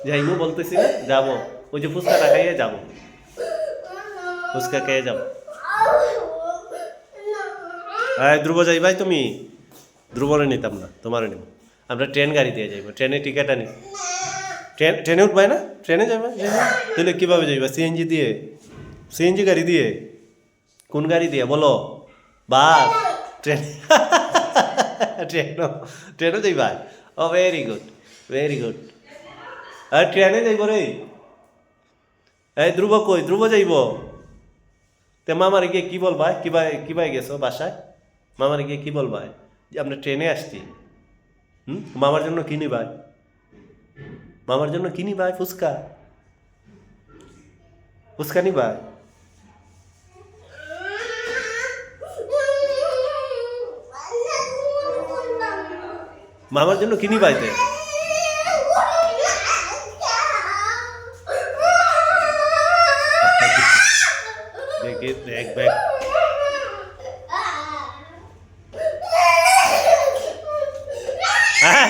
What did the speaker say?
যাইবো বলতেছি না, যাবো। ওই যে ফুচকাটা খাইয়ে যাবো, ফুচকা খেয়ে যাবো। হ্যাঁ ধ্রুব যাই ভাই তুমি, ধ্রুবরে নিতাম না, তোমারে নিব। আমরা ট্রেন গাড়ি দিয়ে যাইব, ট্রেনে টিকিট আনি। ট্রেনে উঠবাই না, ট্রেনে যাবে। তাহলে কীভাবে যাইবা? সিএনজি দিয়ে, সিএনজি গাড়ি দিয়ে? কোন গাড়ি দিয়ে বলো? বাস? ট্রেন? ট্রেনও, ট্রেনও যাইবা? ও ভেরি গুড, ভেরি গুড। আর ট্রেনে যাইব রে। এই ধ্রুব কই? ধ্রুব যাইব? তে মামারে গিয়ে কি বলবা? কিভাবে গেছো বাসায়? মামারে গিয়ে কি বলবা যে আমরা ট্রেনে আসছি? মামার জন্য কি নিবাই? মামার জন্য কি নিবাই? ফুচকা, ফুচকা নিবাই? মামার জন্য কি নিবাইতে? দেখি দেখ ব্যাগ। হ্যাঁ